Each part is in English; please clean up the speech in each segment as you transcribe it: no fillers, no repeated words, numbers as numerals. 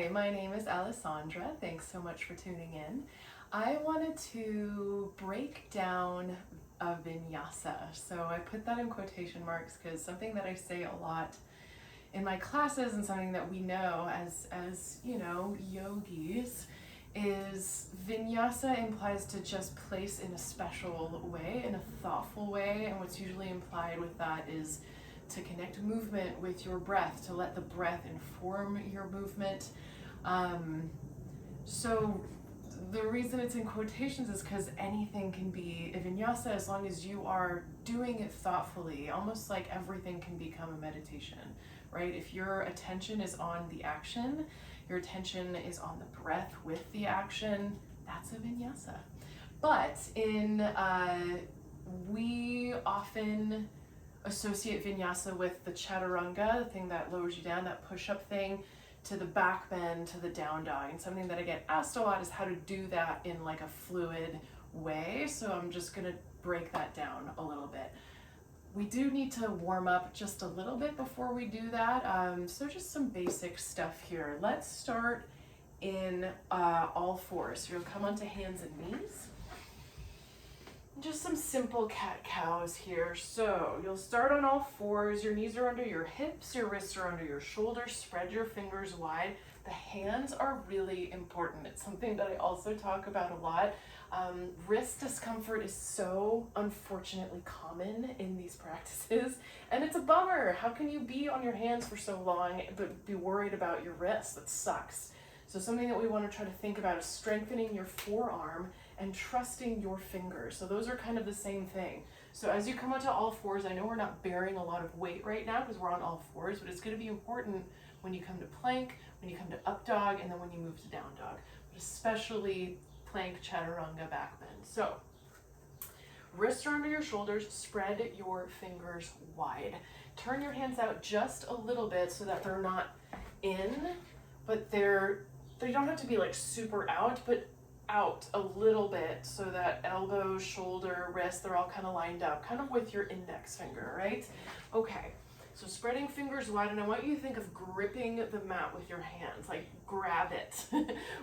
Hi, my name is Alessandra. Thanks so much for tuning in. I wanted to break down a vinyasa. So I put that in quotation marks because something that I say a lot in my classes and something that we know as you know, yogis is vinyasa implies to just place in a special way, in a thoughtful way, and what's usually implied with that is to connect movement with your breath, to let the breath inform your movement. So the reason it's in quotations is because anything can be a vinyasa as long as you are doing it thoughtfully. Almost like everything can become a meditation, right? If your attention is on the action, your attention is on the breath with the action, that's a vinyasa. But we often associate vinyasa with the chaturanga, the thing that lowers you down, that push-up thing, to the backbend, to the down dog. And something that I get asked a lot is how to do that in like a fluid way. So I'm just gonna break that down a little bit. We do need to warm up just a little bit before we do that. So just some basic stuff here. Let's start in all fours. So you'll come onto hands and knees. Just some simple cat-cows here. So you'll start on all fours. Your knees are under your hips, your wrists are under your shoulders. Spread your fingers wide. The hands are really important. It's something that I also talk about a lot. Wrist discomfort is so unfortunately common in these practices, and it's a bummer. How can you be on your hands for so long but be worried about your wrists? That sucks. So something that we want to try to think about is strengthening your forearm and trusting your fingers. So those are kind of the same thing. So as you come onto all fours, I know we're not bearing a lot of weight right now because we're on all fours, but it's going to be important when you come to plank, when you come to up dog, and then when you move to down dog, but especially plank, chaturanga, backbend. So wrists are under your shoulders, spread your fingers wide. Turn your hands out just a little bit so that they're not in, but they don't have to be like super out, but out a little bit so that elbow, shoulder, wrist, they're all kind of lined up, kind of with your index finger, right? Okay, so spreading fingers wide, and I want you to think of gripping the mat with your hands, like grab it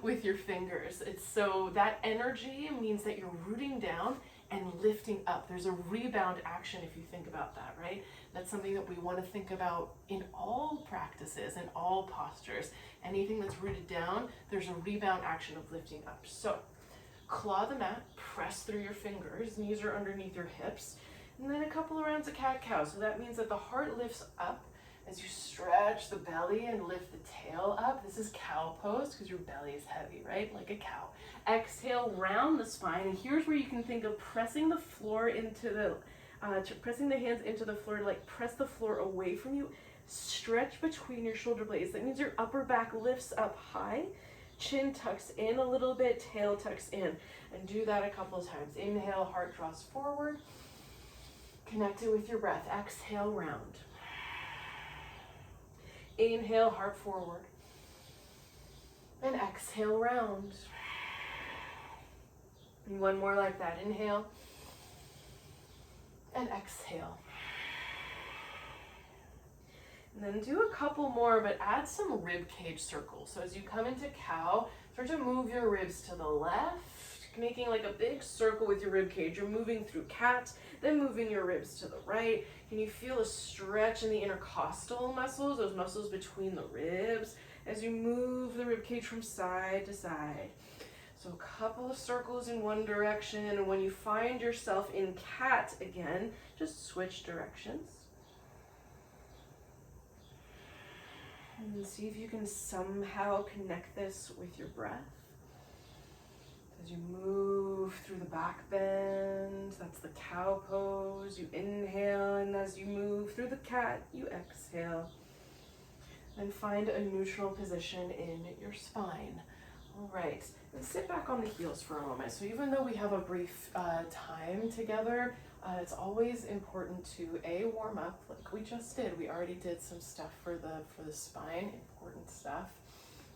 with your fingers. It's so that energy means that you're rooting down and lifting up. There's a rebound action if you think about that, right? That's something that we want to think about in all practices, in all postures. Anything that's rooted down, there's a rebound action of lifting up. So claw the mat, press through your fingers, knees are underneath your hips, and then a couple of rounds of cat-cow. So that means that the heart lifts up as you stretch the belly and lift the tail up. This is cow pose because your belly is heavy, right? Like a cow. Exhale, round the spine, and here's where you can think of pressing the floor into the, pressing the hands into the floor, like press the floor away from you. Stretch between your shoulder blades. That means your upper back lifts up high, chin tucks in a little bit, tail tucks in, and do that a couple of times. Inhale, heart draws forward. Connect it with your breath. Exhale, round. Inhale, heart forward. And exhale, round. And one more like that. Inhale. And exhale. And then do a couple more, but add some rib cage circles. So as you come into cow, start to move your ribs to the left, making like a big circle with your rib cage. You're moving through cat, then moving your ribs to the right. Can you feel a stretch in the intercostal muscles, those muscles between the ribs, as you move the rib cage from side to side? So a couple of circles in one direction, and when you find yourself in cat again, just switch directions. And see if you can somehow connect this with your breath. As you move through the back bend, that's the cow pose. You inhale, and as you move through the cat, you exhale. Then find a neutral position in your spine. All right, and sit back on the heels for a moment. So even though we have a brief time together, it's always important to warm up like we just did. We already did some stuff for the spine, important stuff.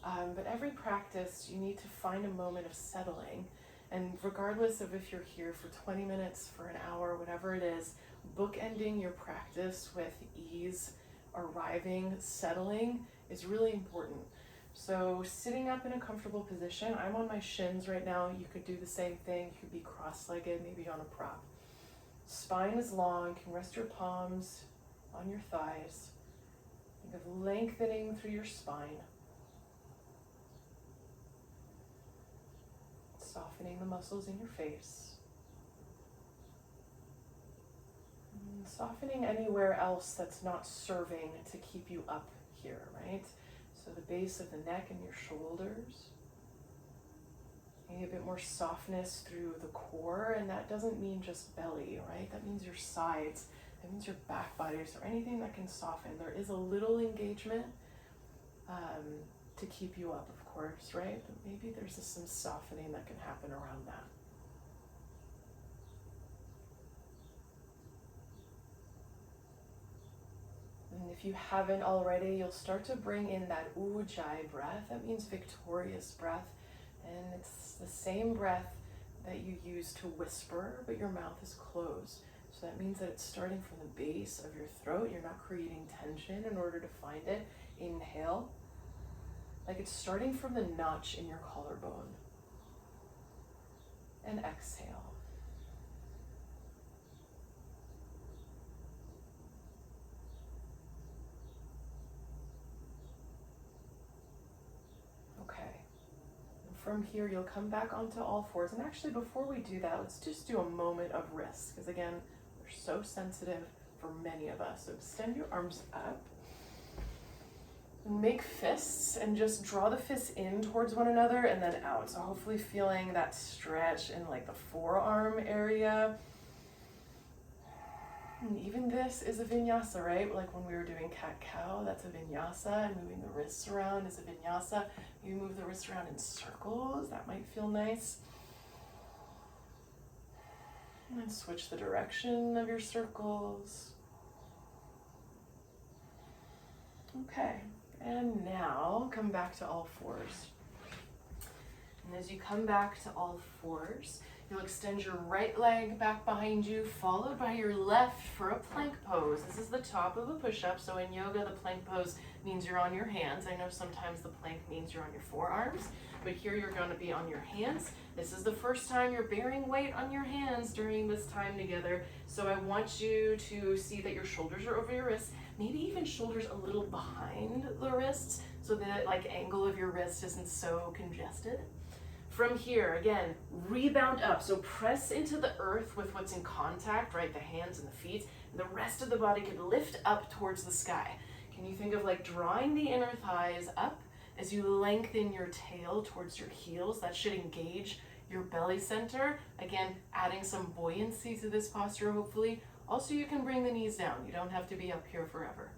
But every practice, you need to find a moment of settling. And regardless of if you're here for 20 minutes, for an hour, whatever it is, bookending your practice with ease, arriving, settling is really important. So sitting up in a comfortable position, I'm on my shins right now. You could do the same thing. You could be cross-legged, maybe on a prop. Spine is long. You can rest your palms on your thighs. Think of lengthening through your spine. Softening the muscles in your face. And softening anywhere else that's not serving to keep you up here, right? So the base of the neck and your shoulders. Maybe a bit more softness through the core, and that doesn't mean just belly, right? That means your sides, that means your back body, or anything that can soften. There is a little engagement to keep you up, of course, right? But maybe there's just some softening that can happen around that. And if you haven't already, you'll start to bring in that ujjayi breath. That means victorious breath. And it's the same breath that you use to whisper, but your mouth is closed. So that means that it's starting from the base of your throat. You're not creating tension in order to find it. Inhale. Like it's starting from the notch in your collarbone. And exhale. From here, you'll come back onto all fours. And actually, before we do that, let's just do a moment of wrist. Because again, they're so sensitive for many of us. So extend your arms up. And make fists and just draw the fists in towards one another and then out. So hopefully feeling that stretch in like the forearm area. And even this is a vinyasa, right? Like when we were doing cat-cow, that's a vinyasa, and moving the wrists around is a vinyasa. You move the wrists around in circles, that might feel nice. And then switch the direction of your circles. Okay, and now come back to all fours. And as you come back to all fours, you'll extend your right leg back behind you, followed by your left for a plank pose. This is the top of a push-up. So in yoga, the plank pose means you're on your hands. I know sometimes the plank means you're on your forearms, but here you're going to be on your hands. This is the first time you're bearing weight on your hands during this time together. So I want you to see that your shoulders are over your wrists, maybe even shoulders a little behind the wrists, so that like angle of your wrist isn't so congested. From here, again, rebound up. So press into the earth with what's in contact, right? The hands and the feet. And the rest of the body could lift up towards the sky. Can you think of like drawing the inner thighs up as you lengthen your tail towards your heels? That should engage your belly center. Again, adding some buoyancy to this posture, hopefully. Also, you can bring the knees down. You don't have to be up here forever.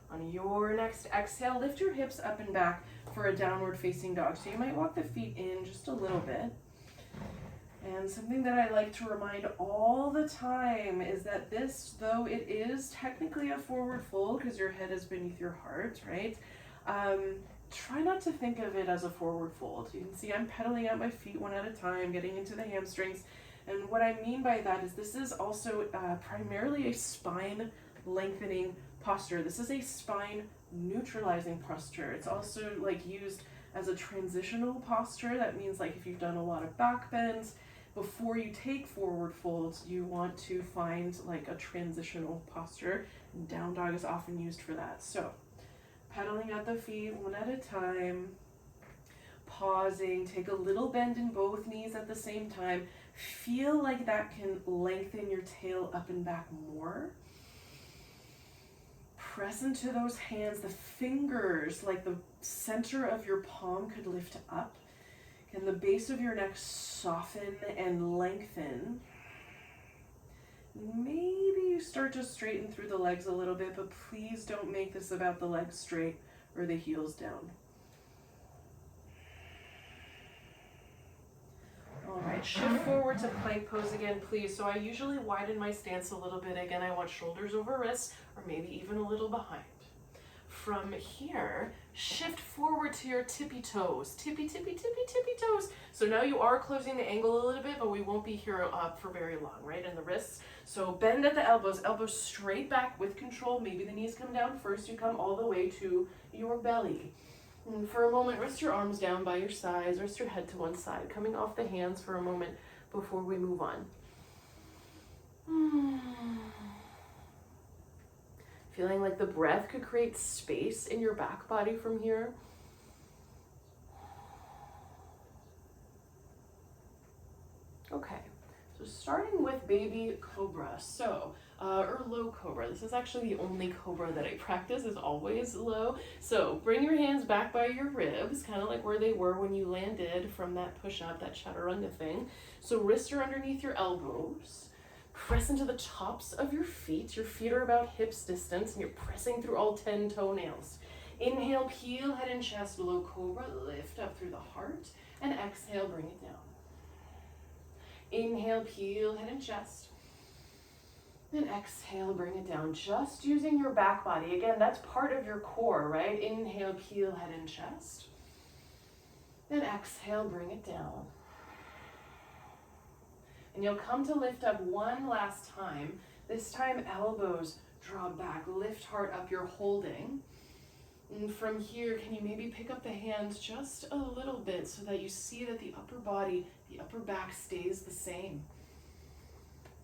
On your next exhale, lift your hips up and back for a downward facing dog. So you might walk the feet in just a little bit. And something that I like to remind all the time is that this, though it is technically a forward fold because your head is beneath your heart, right? Try not to think of it as a forward fold. You can see I'm pedaling out my feet one at a time, getting into the hamstrings. And what I mean by that is this is also primarily a spine lengthening posture. This is a spine neutralizing posture. It's also like used as a transitional posture. That means like if you've done a lot of back bends, before you take forward folds, you want to find like a transitional posture. And down dog is often used for that. So pedaling at the feet one at a time, pausing, take a little bend in both knees at the same time. Feel like that can lengthen your tail up and back more. Press into those hands, the fingers, like the center of your palm could lift up. Can the base of your neck soften and lengthen? Maybe you start to straighten through the legs a little bit, but please don't make this about the legs straight or the heels down. All right, shift forward to plank pose again, please. So I usually widen my stance a little bit. Again, I want shoulders over wrists or maybe even a little behind. from here, shift forward to your tippy toes. Tippy, tippy, tippy, tippy toes. So now you are closing the angle a little bit, but we won't be here up for very long, right? And the wrists. So bend at the elbows, elbows straight back with control. Maybe the knees come down first. You come all the way to your belly. And for a moment, rest your arms down by your sides. Rest your head to one side. Coming off the hands for a moment before we move on. Feeling like the breath could create space in your back body from here. Okay, so starting with baby cobra, or low cobra. This is actually the only cobra that I practice, is always low. So bring your hands back by your ribs, kind of like where they were when you landed from that push-up, that chaturanga thing. So wrists are underneath your elbows. Press into the tops of your feet. Your feet are about hips distance, and you're pressing through all 10 toenails. Inhale, peel, head and chest, low cobra, lift up through the heart, and exhale, bring it down. Inhale, peel, head and chest, and exhale, bring it down. Just using your back body. Again, that's part of your core, right? Inhale, peel, head and chest, and exhale, bring it down. And you'll come to lift up one last time. This time, elbows draw back, lift heart up, you're holding. And from here, can you maybe pick up the hands just a little bit so that you see that the upper body, the upper back stays the same.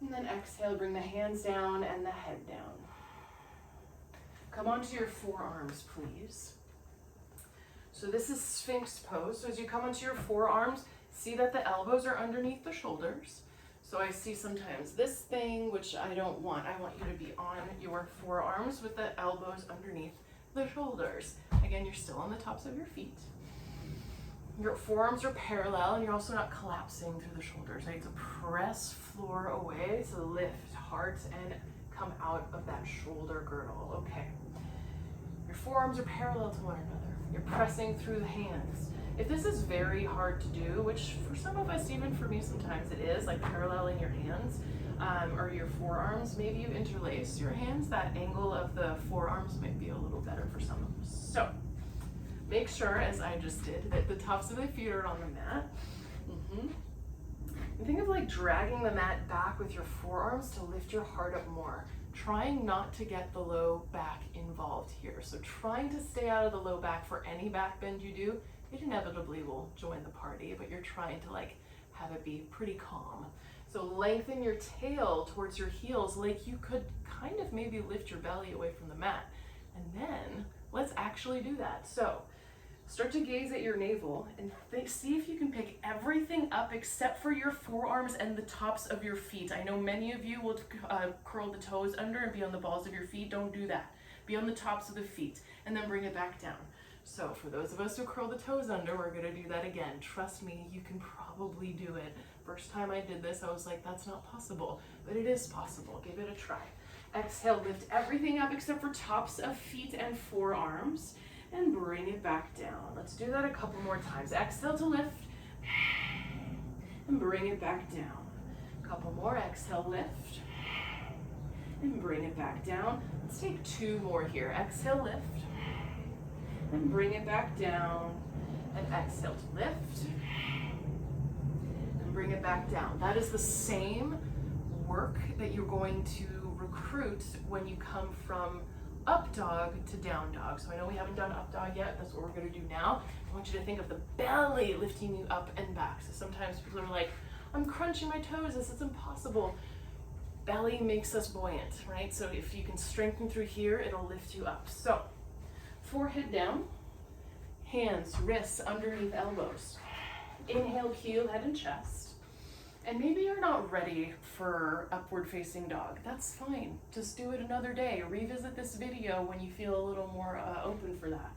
And then exhale, bring the hands down and the head down. Come onto your forearms, please. So this is Sphinx pose. So as you come onto your forearms, see that the elbows are underneath the shoulders. So I see sometimes this thing, which I don't want. I want you to be on your forearms with the elbows underneath the shoulders. Again, you're still on the tops of your feet. Your forearms are parallel, and you're also not collapsing through the shoulders, right? So press floor away to lift heart and come out of that shoulder girdle. Okay. Your forearms are parallel to one another. You're pressing through the hands. If this is very hard to do, which for some of us, even for me sometimes it is, like paralleling your hands or your forearms, maybe you interlace your hands. That angle of the forearms might be a little better for some of us. So make sure, as I just did, that the tops of the feet are on the mat. And think of like dragging the mat back with your forearms to lift your heart up more. Trying not to get the low back involved here. So trying to stay out of the low back for any back bend you do. It inevitably will join the party, but you're trying to like have it be pretty calm. So lengthen your tail towards your heels like you could kind of maybe lift your belly away from the mat. And then let's actually do that. So start to gaze at your navel and see if you can pick everything up except for your forearms and the tops of your feet. I know many of you will curl the toes under and be on the balls of your feet. Don't do that. Be on the tops of the feet and then bring it back down. So for those of us who curl the toes under, we're gonna do that again. Trust me, you can probably do it. First time I did this, I was like, that's not possible, but it is possible. Give it a try. Exhale, lift everything up except for tops of feet and forearms, and bring it back down. Let's do that a couple more times. Exhale to lift, and bring it back down. A couple more, exhale, lift, and bring it back down. Let's take 2 more here. Exhale, lift, and bring it back down, and exhale to lift, and bring it back down. That is the same work that you're going to recruit when you come from up dog to down dog. So I know we haven't done up dog yet, that's what we're gonna do now. I want you to think of the belly lifting you up and back. So sometimes people are like, I'm crunching my toes, this is impossible. Belly makes us buoyant, right? So if you can strengthen through here, it'll lift you up. So forehead down, hands, wrists underneath elbows. Inhale, peel, head and chest. And maybe you're not ready for upward facing dog. That's fine. Just do it another day. Revisit this video when you feel a little more open for that.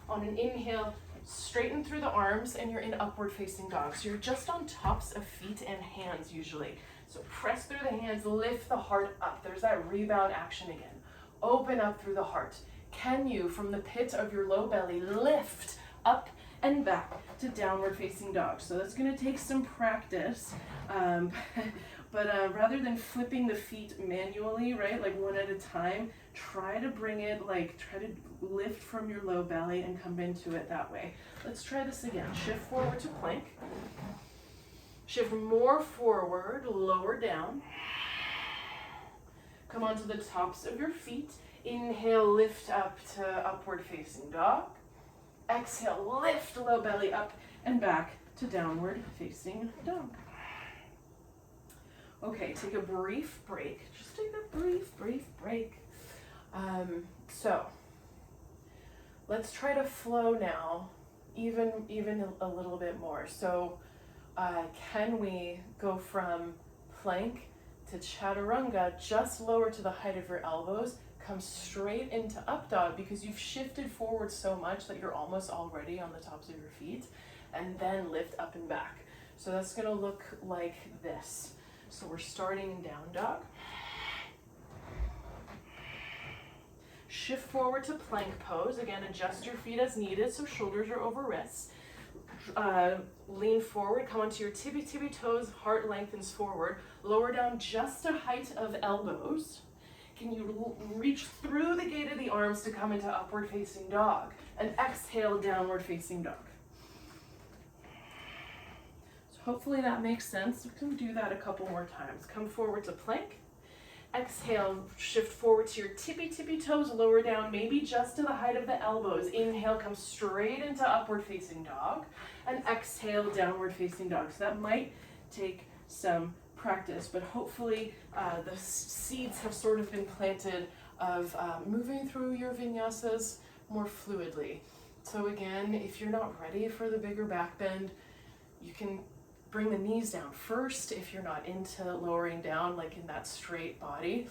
On an inhale, straighten through the arms and you're in upward facing dog. So you're just on tops of feet and hands usually. So press through the hands, lift the heart up. There's that rebound action again. Open up through the heart. Can you, from the pit of your low belly, lift up and back to downward facing dog? So that's gonna take some practice, But rather than flipping the feet manually, right, like one at a time, try to bring it, like try to lift from your low belly and come into it that way. Let's try this again. Shift forward to plank. Shift more forward, lower down. Come onto the tops of your feet. Inhale, lift up to upward facing dog. Exhale, lift low belly up and back to downward facing dog. Okay, take a brief break. Just take a brief break. So let's try to flow now, even a little bit more. So can we go from plank to chaturanga, just lower to the height of your elbows, come straight into up dog because you've shifted forward so much that you're almost already on the tops of your feet, and then lift up and back. So that's gonna look like this. So we're starting in down dog. Shift forward to plank pose. Again, adjust your feet as needed so shoulders are over wrists. Lean forward, come onto your tippy toes, heart lengthens forward. Lower down just to height of elbows. Can you reach through the gate of the arms to come into upward facing dog? And exhale, downward facing dog. Hopefully that makes sense. We can do that a couple more times. Come forward to plank. Exhale, shift forward to your tippy toes, lower down, maybe just to the height of the elbows. Inhale, come straight into upward facing dog. And exhale, downward facing dog. So that might take some practice, but hopefully the seeds have sort of been planted of moving through your vinyasas more fluidly. So again, if you're not ready for the bigger back bend, you can bring the knees down first if you're not into lowering down like in that straight body.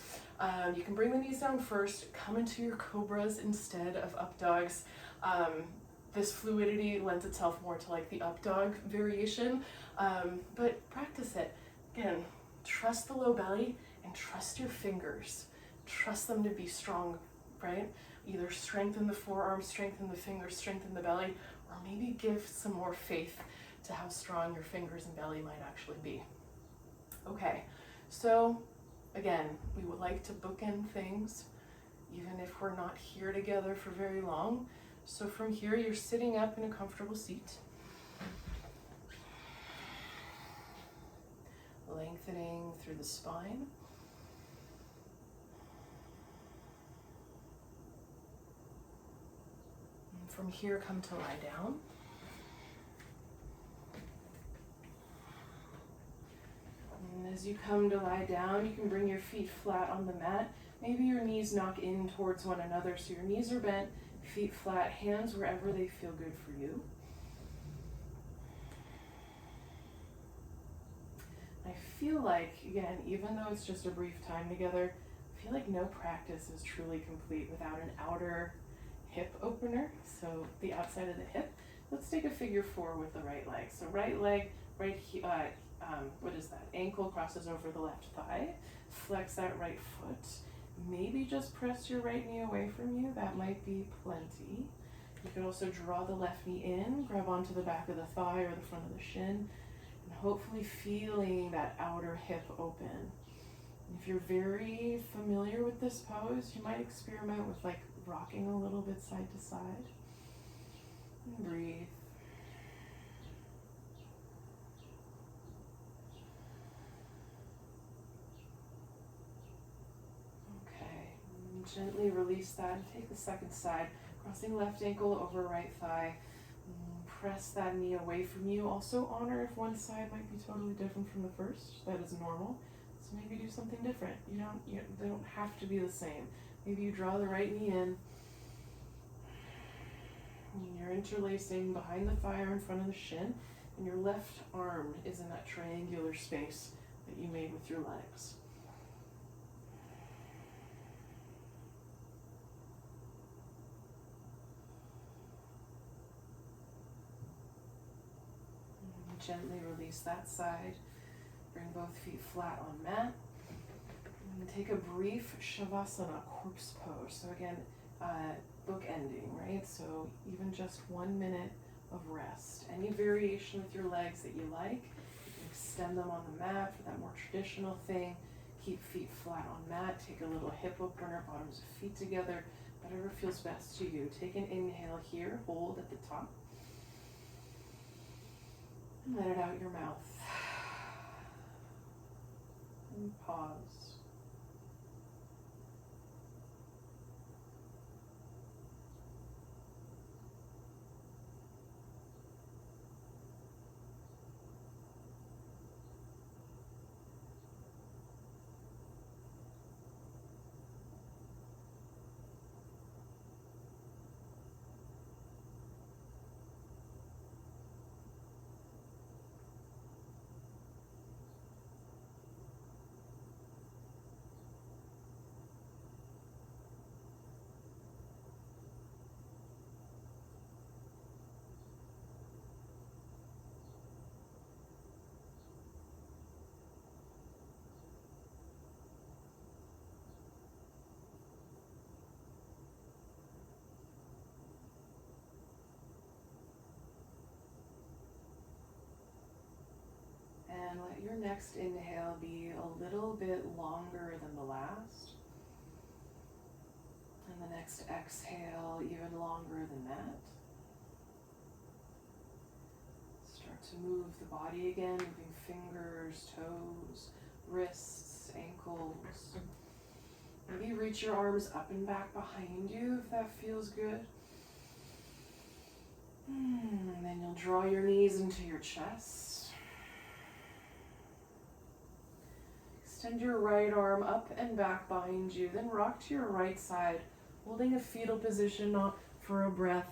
You can bring the knees down first, come into your cobras instead of up dogs. This fluidity lends itself more to like the up dog variation, but practice it. Again, trust the low belly and trust your fingers. Trust them to be strong, right? Either strengthen the forearms, strengthen the fingers, strengthen the belly, or maybe give some more faith to how strong your fingers and belly might actually be. Okay, so again, we would like to bookend things, even if we're not here together for very long. So from here, you're sitting up in a comfortable seat, lengthening through the spine. And from here, come to lie down. And as you come to lie down, you can bring your feet flat on the mat. Maybe your knees knock in towards one another, so your knees are bent, feet flat, hands wherever they feel good for you. I feel like, again, even though it's just a brief time together, I feel like no practice is truly complete without an outer hip opener, so the outside of the hip. Let's take a figure four with the right leg. So right leg, what is that? Ankle crosses over the left thigh. Flex that right foot. Maybe just press your right knee away from you. That might be plenty. You could also draw the left knee in, grab onto the back of the thigh or the front of the shin, and hopefully feeling that outer hip open. If you're very familiar with this pose, you might experiment with like rocking a little bit side to side. And breathe. Gently release that and take the second side, crossing left ankle over right thigh. Press that knee away from you. Also honor if one side might be totally different from the first. That is normal. So maybe do something different. They don't have to be the same. Maybe you draw the right knee in. And you're interlacing behind the thigh or in front of the shin, and your left arm is in that triangular space that you made with your legs. Gently release that side. Bring both feet flat on mat. And take a brief Shavasana, corpse pose. So again, book ending, right? So even just 1 minute of rest. Any variation with your legs that you like. You can Extend them on the mat for that more traditional thing. Keep feet flat on mat. Take a little hip opener, bottoms of feet together. Whatever feels best to you. Take an inhale here. Hold at the top. And let it out your mouth. And pause. And let your next inhale be a little bit longer than the last. And the next exhale even longer than that. Start to move the body again, moving fingers, toes, wrists, ankles. Maybe reach your arms up and back behind you if that feels good. And then you'll draw your knees into your chest. Extend your right arm up and back behind you, then rock to your right side, holding a fetal position for a breath,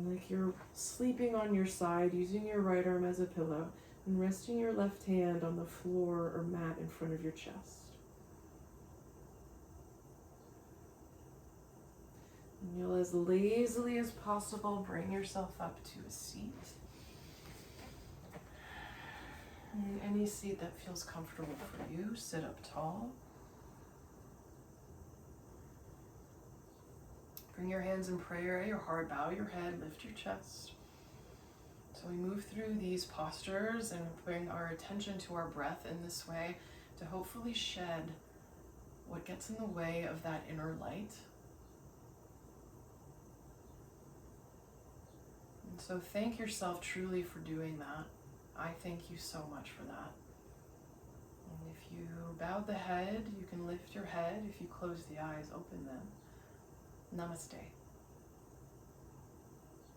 like you're sleeping on your side, using your right arm as a pillow, and resting your left hand on the floor or mat in front of your chest. And you'll, as lazily as possible, bring yourself up to a seat. Any seat that feels comfortable for you, sit up tall. Bring your hands in prayer at your heart, bow your head, lift your chest. So we move through these postures and bring our attention to our breath in this way to hopefully shed what gets in the way of that inner light. And so thank yourself truly for doing that. I thank you so much for that. And if you bowed the head, you can lift your head. If you close the eyes, open them. Namaste.